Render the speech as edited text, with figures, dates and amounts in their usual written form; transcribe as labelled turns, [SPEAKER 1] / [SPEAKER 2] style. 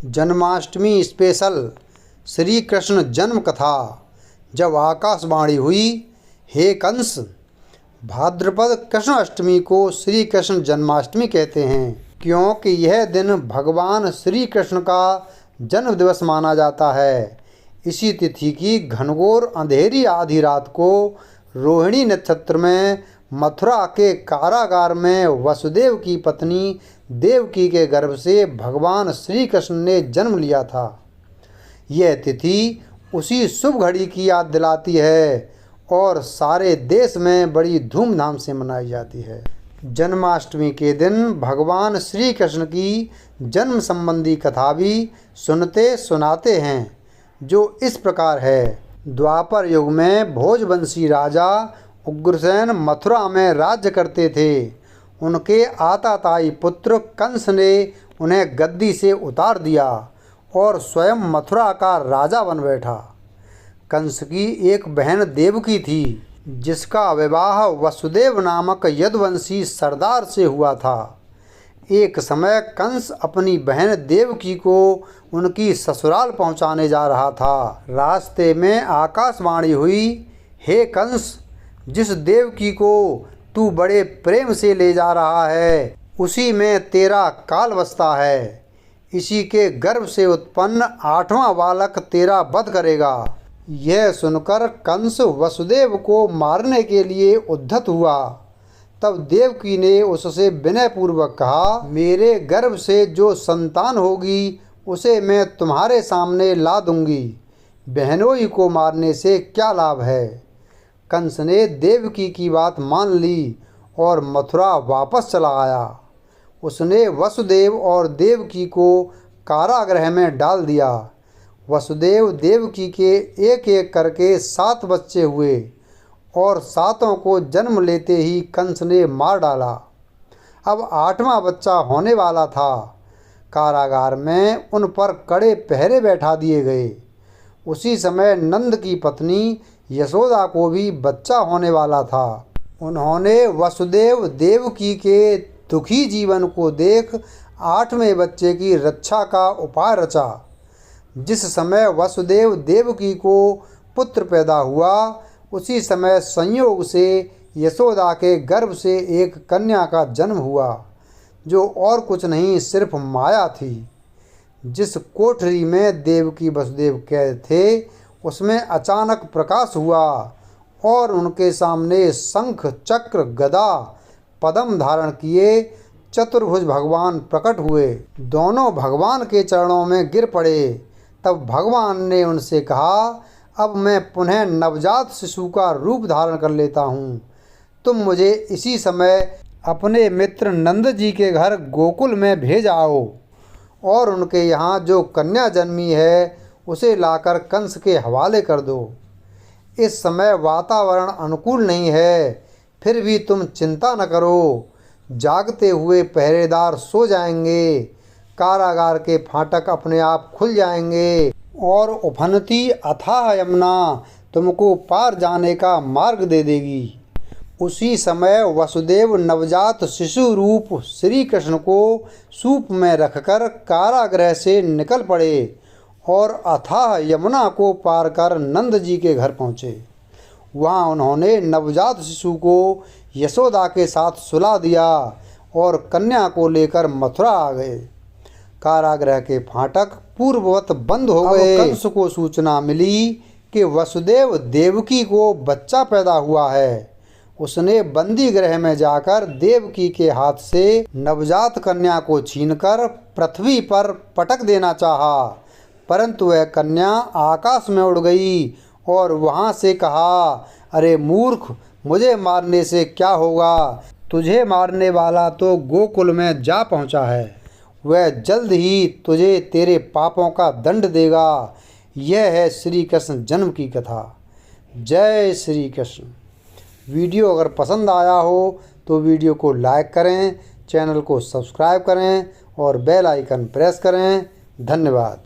[SPEAKER 1] Janmashtami special Shri Krishna जन्म कथा। जब आकाशवाणी हुई, हे कंस। भाद्रपद कृष्ण अष्टमी को श्री कृष्ण जन्माष्टमी कहते हैं, क्योंकि यह दिन भगवान श्री कृष्ण का जन्म दिवस माना जाता है। इसी तिथि की घनघोर अंधेरी आधी रात को रोहिणी नक्षत्र में मथुरा के कारागार में वसुदेव की पत्नी देवकी के गर्भ से भगवान श्री कृष्ण ने जन्म लिया था। यह तिथि उसी शुभ घड़ी की याद दिलाती है और सारे देश में बड़ी धूमधाम से मनाई जाती है। जन्माष्टमी के दिन भगवान श्री कृष्ण की जन्म संबंधी कथा भी सुनते सुनाते हैं, जो इस प्रकार है। द्वापर युग में भोजवंशी राजा उग्रसेन मथुरा में राज्य करते थे। उनके आताताई पुत्र कंस ने उन्हें गद्दी से उतार दिया और स्वयं मथुरा का राजा बन बैठा। कंस की एक बहन देवकी थी, जिसका विवाह वसुदेव नामक यदुवंशी सरदार से हुआ था। एक समय कंस अपनी बहन देवकी को उनकी ससुराल पहुंचाने जा रहा था। रास्ते में आकाशवाणी हुई, हे कंस, जिस देवकी को तू बड़े प्रेम से ले जा रहा है, उसी में तेरा काल बसता है। इसी के गर्भ से उत्पन्न 8वां बालक तेरा वध करेगा। यह सुनकर कंस वसुदेव को मारने के लिए उद्यत हुआ। तब देवकी ने उससे विनयपूर्वक कहा, मेरे गर्भ से जो संतान होगी उसे मैं तुम्हारे सामने ला दूंगी। बहनोई को मारने से क्या लाभ है। कंस ने देवकी की बात मान ली और मथुरा वापस चला आया। उसने वसुदेव और देवकी को कारागृह में डाल दिया। वसुदेव देवकी के एक एक करके 7 बच्चे हुए और 7 को जन्म लेते ही कंस ने मार डाला। अब 8वां बच्चा होने वाला था। कारागार में उन पर कड़े पहरे बैठा दिए गए। उसी समय नंद की पत्नी यशोदा को भी बच्चा होने वाला था। उन्होंने वसुदेव देवकी के दुखी जीवन को देख 8वें बच्चे की रक्षा का उपाय रचा। जिस समय वसुदेव देवकी को पुत्र पैदा हुआ, उसी समय संयोग से यशोदा के गर्भ से एक कन्या का जन्म हुआ, जो और कुछ नहीं सिर्फ माया थी। जिस कोठरी में देवकी वसुदेव कैद थे, उसमें अचानक प्रकाश हुआ और उनके सामने शंख चक्र गदा पद्म धारण किए चतुर्भुज भगवान प्रकट हुए। दोनों भगवान के चरणों में गिर पड़े। तब भगवान ने उनसे कहा, अब मैं पुनः नवजात शिशु का रूप धारण कर लेता हूँ। तुम मुझे इसी समय अपने मित्र नंद जी के घर गोकुल में भेज आओ और उनके यहाँ जो कन्या जन्मी है उसे लाकर कंस के हवाले कर दो। इस समय वातावरण अनुकूल नहीं है, फिर भी तुम चिंता न करो। जागते हुए पहरेदार सो जाएंगे, कारागार के फाटक अपने आप खुल जाएंगे और उफनती अथाह यमुना तुमको पार जाने का मार्ग दे देगी। उसी समय वसुदेव नवजात शिशु रूप श्री कृष्ण को सूप में रखकर कारागृह से निकल पड़े और अथाह यमुना को पार कर नंद जी के घर पहुँचे। वहाँ उन्होंने नवजात शिशु को यशोदा के साथ सुला दिया और कन्या को लेकर मथुरा आ गए। कारागृह के फाटक पूर्ववत बंद हो गए। कंस को सूचना मिली कि वसुदेव देवकी को बच्चा पैदा हुआ है। उसने बंदी गृह में जाकर देवकी के हाथ से नवजात कन्या को छीनकर पृथ्वी पर पटक देना चाहा, परंतु वह कन्या आकाश में उड़ गई और वहाँ से कहा, अरे मूर्ख, मुझे मारने से क्या होगा। तुझे मारने वाला तो गोकुल में जा पहुँचा है। वह जल्द ही तुझे तेरे पापों का दंड देगा। यह है श्री कृष्ण जन्म की कथा। जय श्री कृष्ण। वीडियो अगर पसंद आया हो तो वीडियो को लाइक करें, चैनल को सब्सक्राइब करें और बेल आइकन प्रेस करें। धन्यवाद।